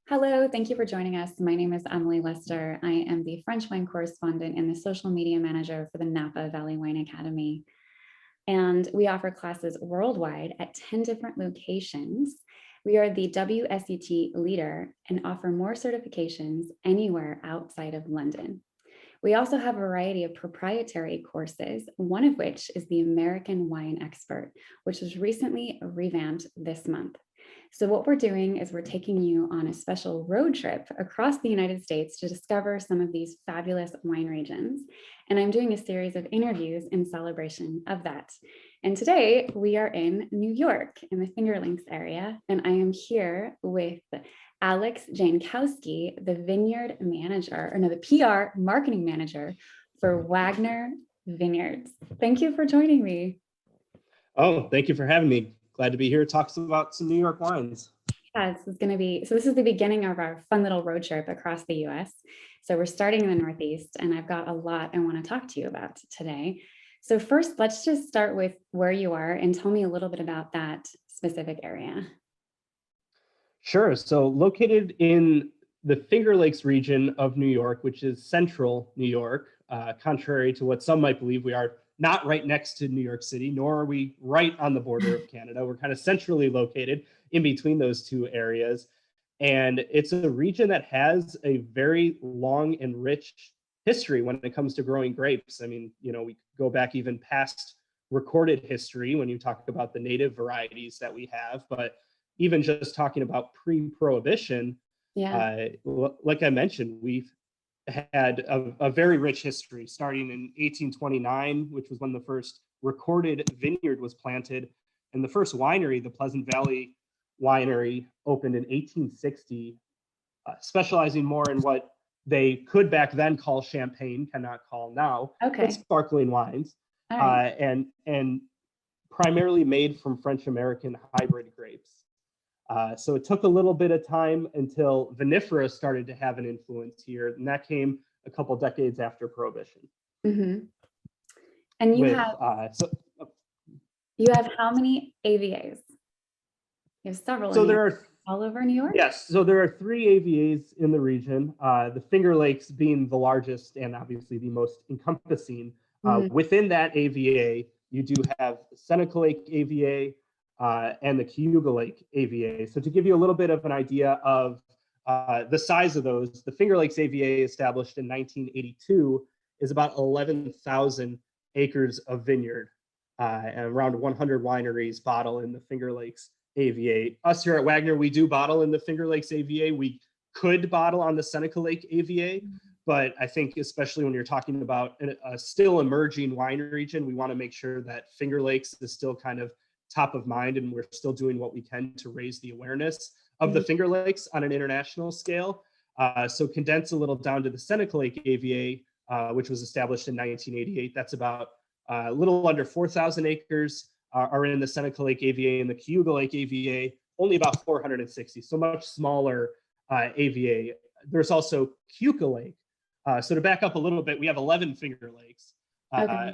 Hello, thank you for joining us. My name is Emily Lester. I am the French wine correspondent and the social media manager for the Napa Valley Wine Academy. And we offer classes worldwide at 10 different locations. We are the WSET leader and offer more certifications anywhere outside of London. We also have a variety of proprietary courses, one of which is the American Wine Expert, which was recently revamped this month. So what we're doing is we're taking you on a special road trip across the United States to discover some of these fabulous wine regions. And I'm doing a series of interviews in celebration of that. And today we are in New York in the Finger Lakes area. And I am here with Alex Jankowski, the vineyard manager, the PR marketing manager for Wagner Vineyards. Thank you for joining me. Oh, thank you for having me. Glad to be here to talk about some New York wines. Yeah, this is the beginning of our fun little road trip across the US. So we're starting in the Northeast, and I've got a lot I want to talk to you about today. So first, let's just start with where you are and tell me a little bit about that specific area. Sure. So located in the Finger Lakes region of New York, which is central New York, contrary to what some might believe, we are not right next to New York City, nor are we right on the border of Canada. We're kind of centrally located in between those two areas. And it's a region that has a very long and rich history when it comes to growing grapes. I mean, we go back even past recorded history when you talk about the native varieties that we have, but even just talking about pre-prohibition, like I mentioned, we've had a very rich history starting in 1829, which was when the first recorded vineyard was planted. And the first winery, the Pleasant Valley Winery, opened in 1860, specializing more in what they could back then call champagne, cannot call now, but sparkling wines, and primarily made from French-American hybrid grapes. So it took a little bit of time until vinifera started to have an influence here, and that came a couple decades after Prohibition. Mm-hmm. And you have how many AVAs? You have several. So there are all over New York? Yes, so there are 3 AVAs in the region, the Finger Lakes being the largest and obviously the most encompassing. Within that AVA, you do have Seneca Lake AVA, and the Cayuga Lake AVA. So to give you a little bit of an idea of the size of those, the Finger Lakes AVA, established in 1982, is about 11,000 acres of vineyard, and around 100 wineries bottle in the Finger Lakes AVA. Us here at Wagner, we do bottle in the Finger Lakes AVA. We could bottle on the Seneca Lake AVA, but I think especially when you're talking about a still emerging wine region, we want to make sure that Finger Lakes is still kind of top of mind, and we're still doing what we can to raise the awareness of the Finger Lakes on an international scale. So condense a little down to the Seneca Lake AVA, which was established in 1988. That's about a little under 4,000 acres are in the Seneca Lake AVA, and the Cayuga Lake AVA, only about 460, so much smaller AVA. There's also Cayuga Lake. So to back up a little bit, we have 11 Finger Lakes.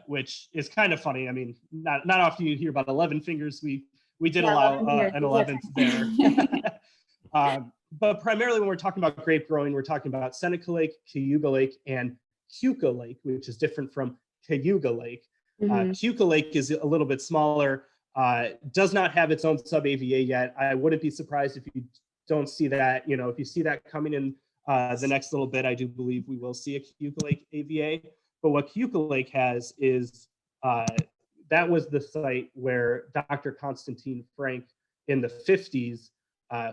Which is kind of funny. I mean, not often you hear about 11 fingers. We did allow an 11th there. But primarily when we're talking about grape growing, we're talking about Seneca Lake, Cayuga Lake, and Keuka Lake, which is different from Cayuga Lake. Keuka Lake is a little bit smaller, does not have its own sub-AVA yet. I wouldn't be surprised if you don't see that. If you see that coming in the next little bit, I do believe we will see a Keuka Lake AVA. But what Keuka Lake has is that was the site where Dr. Konstantin Frank in the 50s,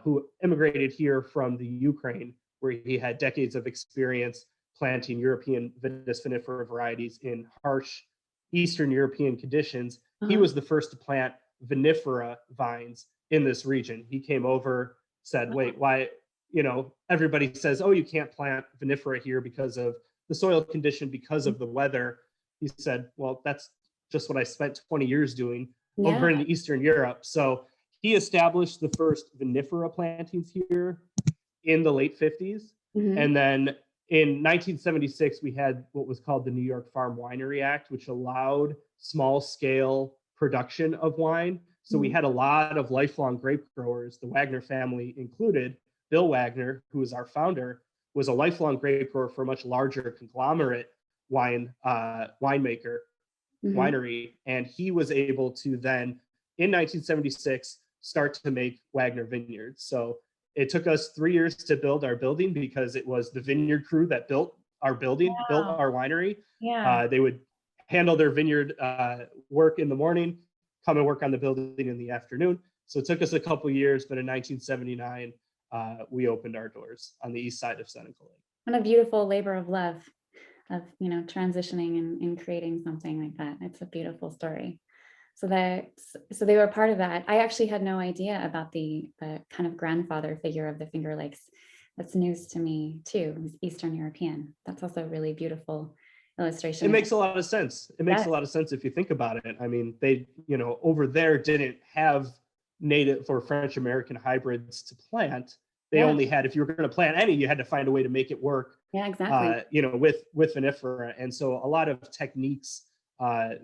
who immigrated here from the Ukraine, where he had decades of experience planting European Vitis vinifera varieties in harsh Eastern European conditions. He was the first to plant vinifera vines in this region. He came over, said, wait, why, everybody says, oh, you can't plant vinifera here because of the soil condition, because of the weather. He said, well, that's just what I spent 20 years doing over in Eastern Europe. So he established the first vinifera plantings here in the late 50s. And then in 1976, we had what was called the New York Farm Winery Act, which allowed small scale production of wine. So we had a lot of lifelong grape growers, the Wagner family included, Bill Wagner, who is our founder, was a lifelong grape grower for a much larger conglomerate winemaker, winery. And he was able to then, in 1976, start to make Wagner Vineyards. So it took us 3 years to build our building because it was the vineyard crew that built our building, built our winery. They would handle their vineyard work in the morning, come and work on the building in the afternoon. So it took us a couple of years, but in 1979, we opened our doors on the east side of Seneca Lake. And a beautiful labor of love, of transitioning and creating something like that. It's a beautiful story. So they were part of that. I actually had no idea about the kind of grandfather figure of the Finger Lakes. That's news to me too. It was Eastern European. That's also a really beautiful illustration. It makes a lot of sense. It makes a lot of sense if you think about it. I mean, they, over there didn't have native or French American hybrids to plant. They only had, if you were going to plant any, you had to find a way to make it work. Yeah, exactly. With vinifera. And so a lot of techniques,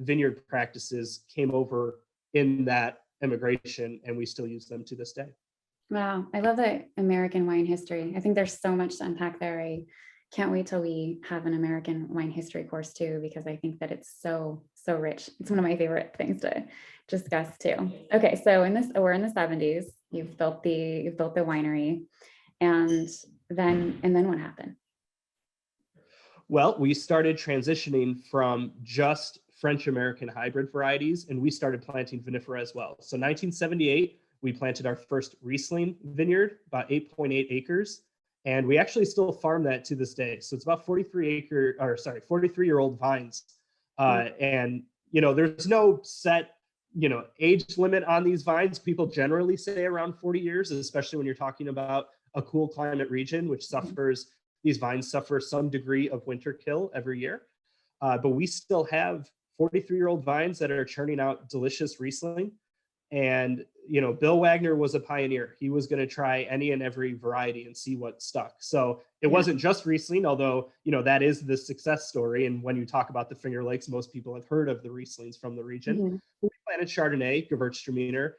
vineyard practices came over in that immigration, and we still use them to this day. Wow. I love the American wine history. I think there's so much to unpack there. I can't wait till we have an American wine history course too, because I think that it's so rich. It's one of my favorite things to discuss too. Okay, so we're in the 70s. You've built the winery, and then what happened? Well, we started transitioning from just French American hybrid varieties, and we started planting vinifera as well. So 1978, we planted our first Riesling vineyard, about 8.8 acres. And we actually still farm that to this day. So it's about 43-year-old vines. And, there's no set, age limit on these vines. People generally say around 40 years, especially when you're talking about a cool climate region, which these vines suffer some degree of winter kill every year. But we still have 43-year-old vines that are churning out delicious Riesling. And, Bill Wagner was a pioneer. He was going to try any and every variety and see what stuck. So it wasn't just Riesling, although, that is the success story. And when you talk about the Finger Lakes, most people have heard of the Rieslings from the region. We planted Chardonnay, Gewürztraminer,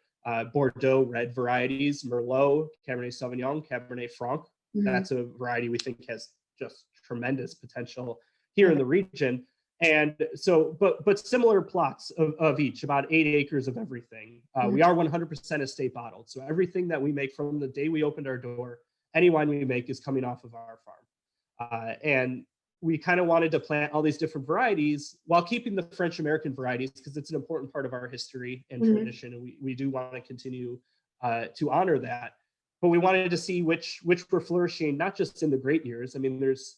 Bordeaux red varieties, Merlot, Cabernet Sauvignon, Cabernet Franc. That's a variety we think has just tremendous potential here in the region. And so, but similar plots of each, about 8 acres of everything. We are 100% estate bottled. So everything that we make from the day we opened our door, any wine we make is coming off of our farm. And we kind of wanted to plant all these different varieties while keeping the French American varieties, because it's an important part of our history and tradition. And we do want to continue to honor that. But we wanted to see which were flourishing, not just in the great years. I mean, there's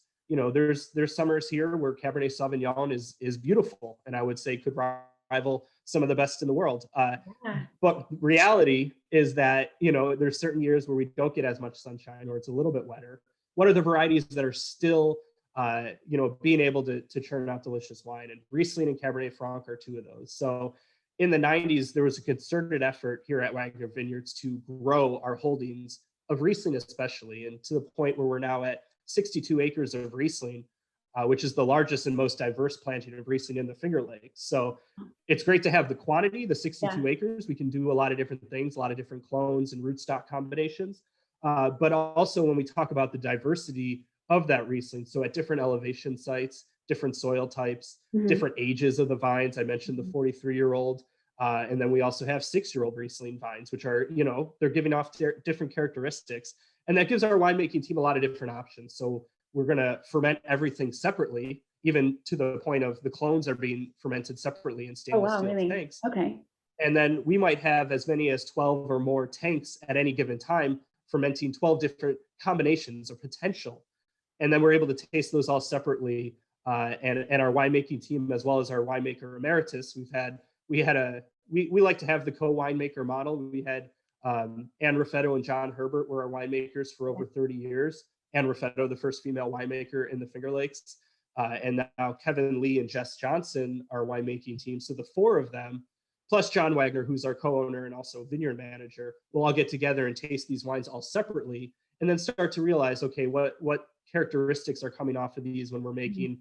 summers here where Cabernet Sauvignon is beautiful, and I would say could rival some of the best in the world. But reality is that, there's certain years where we don't get as much sunshine, or it's a little bit wetter. What are the varieties that are still, being able to churn out delicious wine? And Riesling and Cabernet Franc are two of those. So in the 90s, there was a concerted effort here at Wagner Vineyards to grow our holdings of Riesling especially, and to the point where we're now at 62 acres of Riesling, which is the largest and most diverse planting of Riesling in the Finger Lakes. So it's great to have the quantity, the 62 acres. We can do a lot of different things, a lot of different clones and rootstock combinations. But also when we talk about the diversity of that Riesling, so at different elevation sites, different soil types, different ages of the vines. I mentioned the 43-year-old. And then we also have 6-year-old Riesling vines, which are, they're giving off different characteristics. And that gives our winemaking team a lot of different options. So we're going to ferment everything separately, even to the point of the clones are being fermented separately in stainless steel tanks. Okay. And then we might have as many as 12 or more tanks at any given time, fermenting 12 different combinations of potential. And then we're able to taste those all separately. And our winemaking team, as well as our winemaker emeritus, we like to have the co-winemaker model. We had Anne Raffetto and John Herbert were our winemakers for over 30 years. Anne Raffetto, the first female winemaker in the Finger Lakes. And now Kevin Lee and Jess Johnson, our winemaking team. So the four of them, plus John Wagner, who's our co-owner and also vineyard manager, will all get together and taste these wines all separately, and then start to realize, okay, what characteristics are coming off of these when we're making,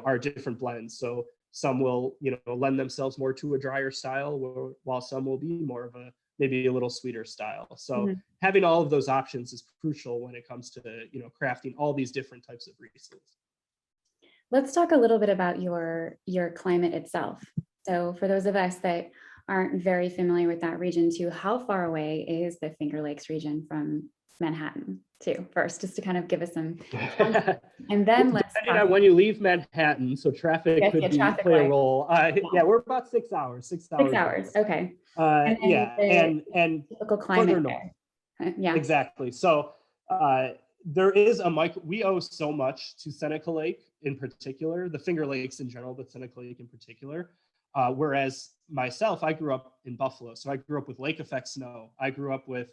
our different blends. So Some will, lend themselves more to a drier style, while some will be more of a maybe a little sweeter style. So having all of those options is crucial when it comes to, crafting all these different types of Rieslings. Let's talk a little bit about your climate itself. So for those of us that aren't very familiar with that region too, how far away is the Finger Lakes region from Manhattan too, first, just to kind of give us some, and then let's Depending on when you leave Manhattan, so traffic could play a role. We're about 6 hours. 6 hours. 6 hours. Okay. And typical climate further north. Yeah, exactly. So there is we owe so much to Seneca Lake in particular, the Finger Lakes in general, but Seneca Lake in particular. Whereas myself, I grew up in Buffalo, so I grew up with lake effect snow. I grew up with,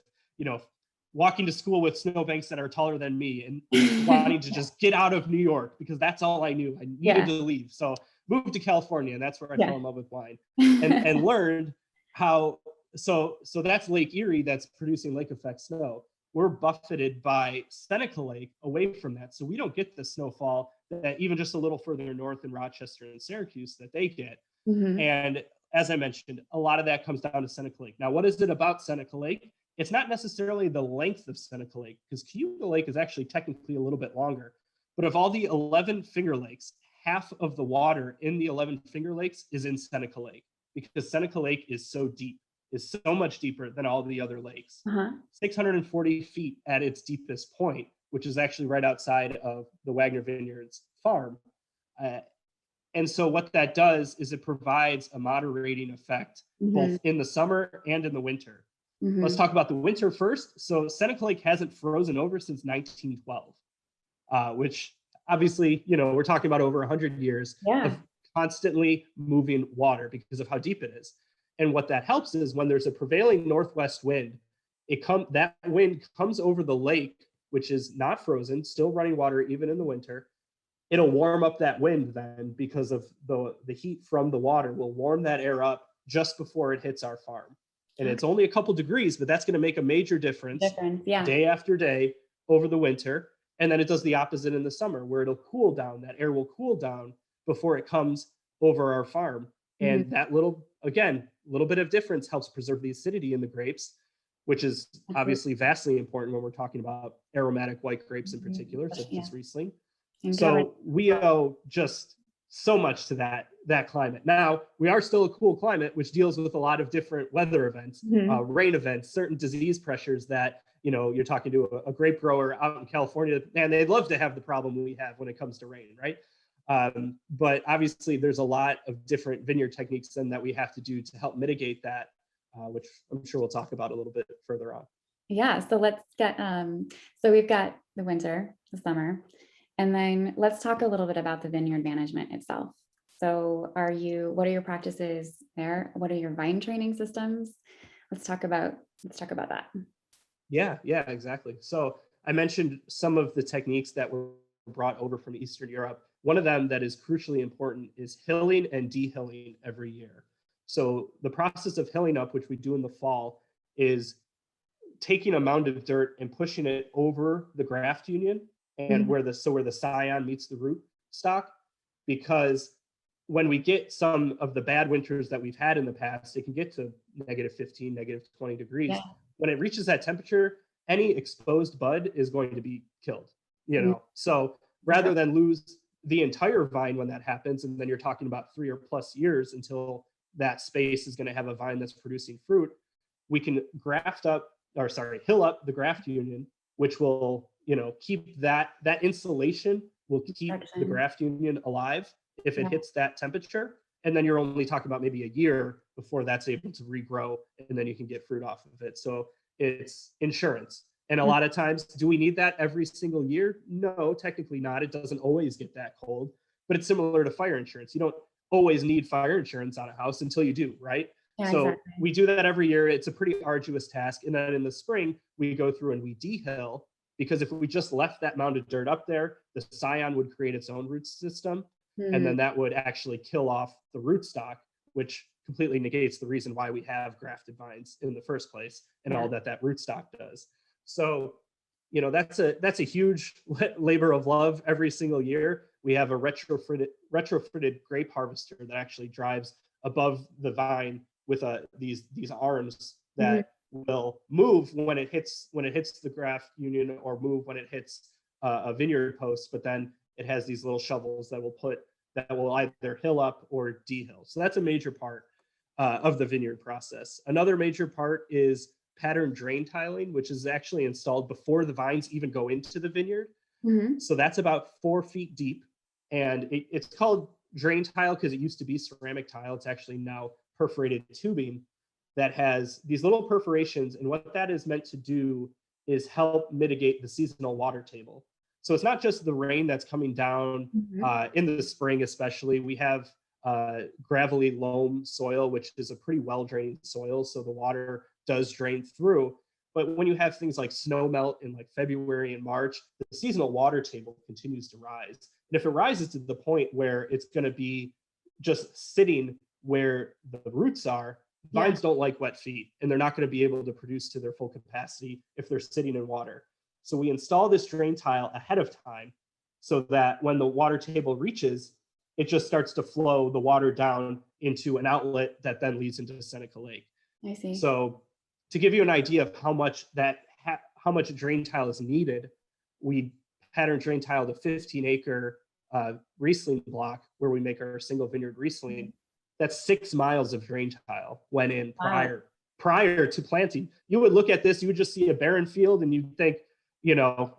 walking to school with snowbanks that are taller than me and wanting to just get out of New York because that's all I knew. I needed to leave. So moved to California, and that's where I fell in love with wine and learned how, so that's Lake Erie that's producing lake effect snow. We're buffeted by Seneca Lake away from that. So we don't get the snowfall that even just a little further north in Rochester and Syracuse that they get. And as I mentioned, a lot of that comes down to Seneca Lake. Now, what is it about Seneca Lake? It's not necessarily the length of Seneca Lake, because Cayuga Lake is actually technically a little bit longer. But of all the 11 Finger Lakes, half of the water in the 11 Finger Lakes is in Seneca Lake, because Seneca Lake is so deep, is so much deeper than all the other lakes. 640 feet at its deepest point, which is actually right outside of the Wagner Vineyards farm. And so what that does is it provides a moderating effect both in the summer and in the winter. Let's talk about the winter first. So Seneca Lake hasn't frozen over since 1912, which obviously, we're talking about over 100 years of constantly moving water because of how deep it is. And what that helps is when there's a prevailing northwest wind, that wind comes over the lake, which is not frozen, still running water even in the winter. It'll warm up that wind then, because of the heat from the water will warm that air up just before it hits our farm. And it's only a couple degrees, but that's going to make a major difference day after day over the winter. And then it does the opposite in the summer, where it'll cool down. That air will cool down before it comes over our farm. And that little bit of difference helps preserve the acidity in the grapes, which is obviously vastly important when we're talking about aromatic white grapes in particular, such as Riesling. So we owe just so much to that climate. Now, we are still a cool climate, which deals with a lot of different weather events, rain events, certain disease pressures that, you're talking to a grape grower out in California, and they'd love to have the problem we have when it comes to rain, right? But obviously, there's a lot of different vineyard techniques then that we have to do to help mitigate that, which I'm sure we'll talk about a little bit further on. Yeah, so let's get, so we've got the winter, the summer, and then let's talk a little bit about the vineyard management itself. So what are your practices there? What are your vine training systems? Let's talk about that. Yeah, exactly. So I mentioned some of the techniques that were brought over from Eastern Europe. One of them that is crucially important is hilling and dehilling every year. So the process of hilling up, which we do in the fall, is taking a mound of dirt and pushing it over the graft union and where the scion meets the root stock, because when we get some of the bad winters that we've had in the past, it can get to -15, -20 degrees. Yeah. When it reaches that temperature, any exposed bud is going to be killed, So rather than lose the entire vine when that happens, and then you're talking about 3 or plus years until that space is going to have a vine that's producing fruit, we can hill up the graft union, which will, keep that insulation will keep the graft union alive if it hits that temperature. And then you're only talking about maybe a year before that's able to regrow, and then you can get fruit off of it. So it's insurance. And a lot of times, do we need that every single year? No, technically not. It doesn't always get that cold, but it's similar to fire insurance. You don't always need fire insurance on a house until you do, right? Yeah, so we do that every year. It's a pretty arduous task. And then in the spring, we go through and we dehill, because if we just left that mound of dirt up there, the scion would create its own root system. And then that would actually kill off the rootstock, which completely negates the reason why we have grafted vines in the first place and all that rootstock does. So, that's a huge labor of love every single year. we have a retrofitted grape harvester that actually drives above the vine with these arms that will move when it hits the graft union, or move when it hits a vineyard post. But then it has these little shovels that will either hill up or dehill. So that's a major part of the vineyard process. Another major part is pattern drain tiling, which is actually installed before the vines even go into the vineyard. So that's about 4 feet deep, and it's called drain tile because it used to be ceramic tile. It's actually now perforated tubing that has these little perforations, and what that is meant to do is help mitigate the seasonal water table. So it's not just the rain that's coming down in the spring, especially. We have gravelly loam soil, which is a pretty well-drained soil, so the water does drain through. But when you have things like snow melt in like February and March, the seasonal water table continues to rise. And if it rises to the point where it's going to be just sitting where the roots are, vines don't like wet feet, and they're not going to be able to produce to their full capacity if they're sitting in water. So we install this drain tile ahead of time so that when the water table reaches, it just starts to flow the water down into an outlet that then leads into Seneca Lake. I see. So to give you an idea of how much drain tile is needed, we pattern drain tiled a 15-acre Riesling block where we make our single vineyard Riesling. That's 6 miles of drain tile went in prior to planting. You would look at this, you would just see a barren field, and you'd think,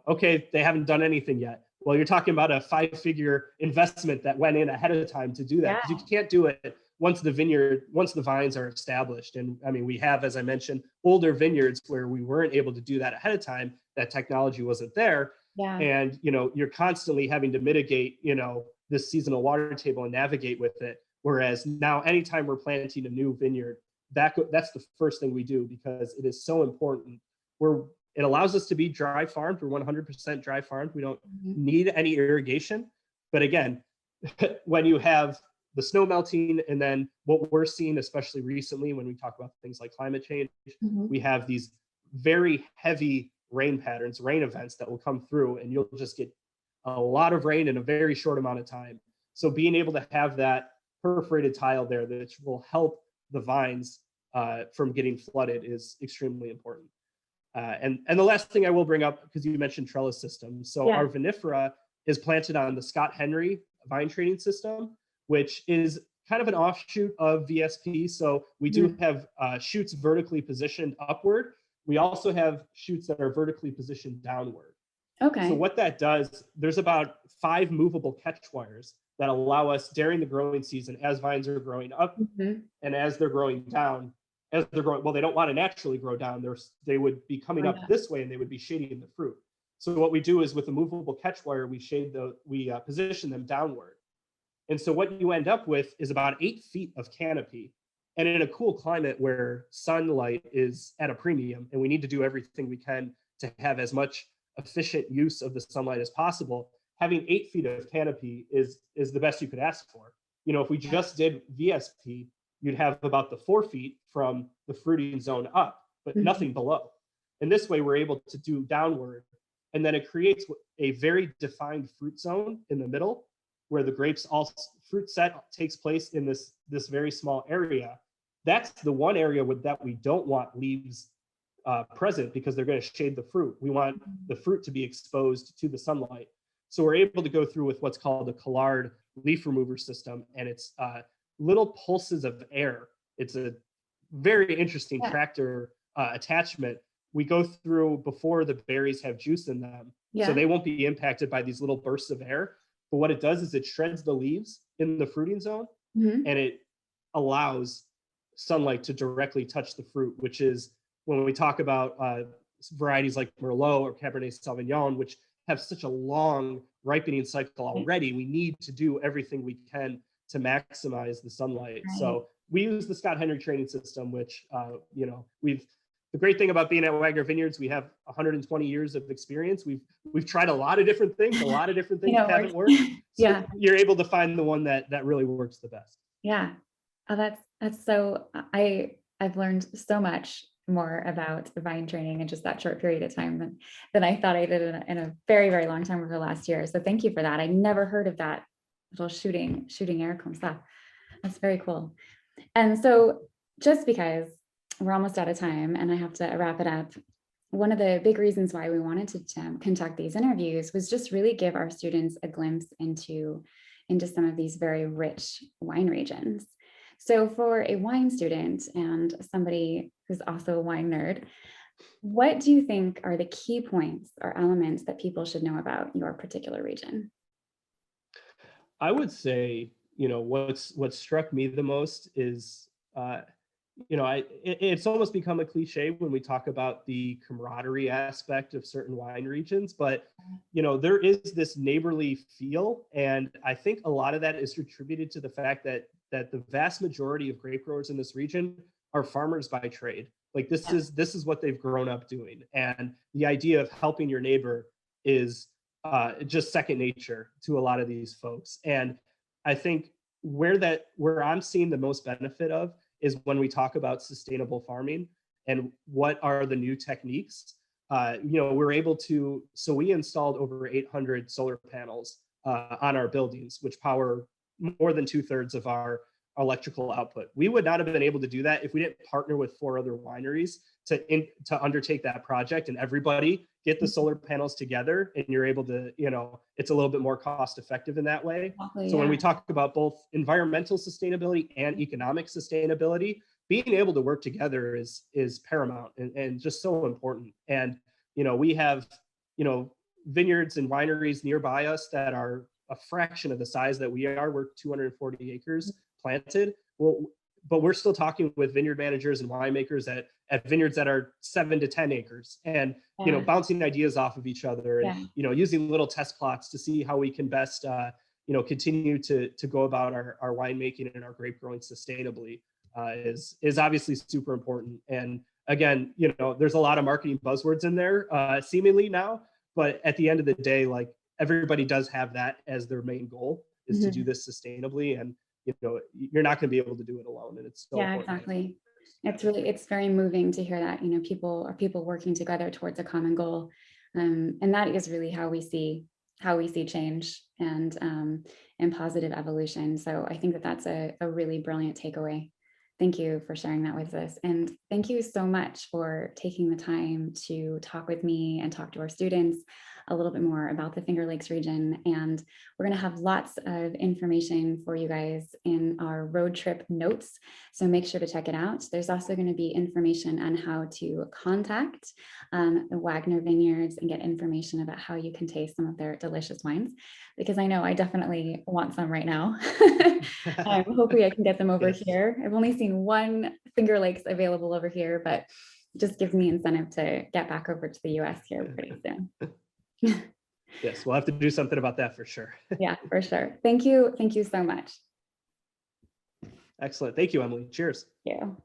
okay, they haven't done anything yet. Well, you're talking about a 5-figure investment that went in ahead of time to do that, because you can't do it once the vines are established. And I mean, we have, as I mentioned, older vineyards where we weren't able to do that ahead of time. That technology wasn't there. And, you're constantly having to mitigate, this seasonal water table and navigate with it. Whereas now, anytime we're planting a new vineyard, that's the first thing we do, because it is so important. It allows us to be dry farmed. We're 100% dry farmed. We don't need any irrigation. But again, when you have the snow melting, and then what we're seeing, especially recently, when we talk about things like climate change, we have these very heavy rain patterns, rain events that will come through, and you'll just get a lot of rain in a very short amount of time. So being able to have that perforated tile there that will help the vines from getting flooded is extremely important. And the last thing I will bring up, because you mentioned trellis systems. So our vinifera is planted on the Scott Henry vine training system, which is kind of an offshoot of VSP. So we do have shoots vertically positioned upward. We also have shoots that are vertically positioned downward. Okay. So what that does, there's about 5 movable catch wires that allow us during the growing season, as vines are growing up and as they're growing down, well, they don't want to naturally grow down. They would be coming up this way, and they would be shading the fruit. So what we do is, with a movable catch wire, we position them downward. And so what you end up with is about 8 feet of canopy. And in a cool climate where sunlight is at a premium, and we need to do everything we can to have as much efficient use of the sunlight as possible, having 8 feet of canopy is the best you could ask for. If we just did VSP, you'd have about the 4 feet from the fruiting zone up, but nothing below. And this way we're able to do downward. And then it creates a very defined fruit zone in the middle, where the fruit set takes place in this very small area. That's the one area that we don't want leaves present, because they're going to shade the fruit. We want the fruit to be exposed to the sunlight. So we're able to go through with what's called a Collard leaf remover system, and it's little pulses of air. It's a very interesting tractor attachment. We go through before the berries have juice in them, so they won't be impacted by these little bursts of air. But what it does is it shreds the leaves in the fruiting zone, and it allows sunlight to directly touch the fruit, which is when we talk about varieties like Merlot or Cabernet Sauvignon, which have such a long ripening cycle already. We need to do everything we can to maximize the sunlight. So we use the Scott Henry training system, which, the great thing about being at Wagner Vineyards, we have 120 years of experience. We've tried a lot of different things. A lot of different things haven't worked. So you're able to find the one that really works the best. Yeah. Oh, that's so, I've learned so much more about vine training in just that short period of time than I thought I did in a very, very long time over the last year. So thank you for that. I never heard of that little shooting air comme ça. That's very cool. And so just because we're almost out of time and I have to wrap it up, one of the big reasons why we wanted to conduct these interviews was just really give our students a glimpse into some of these very rich wine regions. So for a wine student and somebody who's also a wine nerd, what do you think are the key points or elements that people should know about your particular region? I would say, what struck me the most is, it's almost become a cliche when we talk about the camaraderie aspect of certain wine regions, but there is this neighborly feel, and I think a lot of that is attributed to the fact that the vast majority of grape growers in this region are farmers by trade. Like this is what they've grown up doing, and the idea of helping your neighbor is just second nature to a lot of these folks. And I think where I'm seeing the most benefit of is when we talk about sustainable farming and what are the new techniques. We're able to, so we installed over 800 solar panels on our buildings, which power more than 2/3 of our electrical output. We would not have been able to do that if we didn't partner with 4 other wineries to undertake that project, and everybody get the solar panels together, and you're able to, it's a little bit more cost effective in that way. Exactly, so yeah. When we talk about both environmental sustainability and economic sustainability, being able to work together is paramount and just so important. And we have vineyards and wineries nearby us that are a fraction of the size that we are. We're 240 acres planted. Well, but we're still talking with vineyard managers and winemakers at vineyards that are 7 to 10 acres, and bouncing ideas off of each other, and using little test plots to see how we can best continue to go about our winemaking and our grape growing sustainably is obviously super important. And again, there's a lot of marketing buzzwords in there seemingly now, but at the end of the day, like, everybody does have that as their main goal, is to do this sustainably, and you're not going to be able to do it alone. And it's so important. Exactly. It's very moving to hear that, people working together towards a common goal. And that is really how we see change and positive evolution. So I think that that's a really brilliant takeaway. Thank you for sharing that with us. And thank you so much for taking the time to talk with me and talk to our students a little bit more about the Finger Lakes region. And we're going to have lots of information for you guys in our road trip notes, so make sure to check it out. There's also going to be information on how to contact the Wagner Vineyards and get information about how you can taste some of their delicious wines, because I know I definitely want some right now. Hopefully I can get them over here. I've only seen one Finger Lakes available over here, but it just gives me incentive to get back over to the US here pretty soon. Yes, we'll have to do something about that for sure. Yeah, for sure. Thank you. Thank you so much. Excellent. Thank you, Emily. Cheers. Thank you.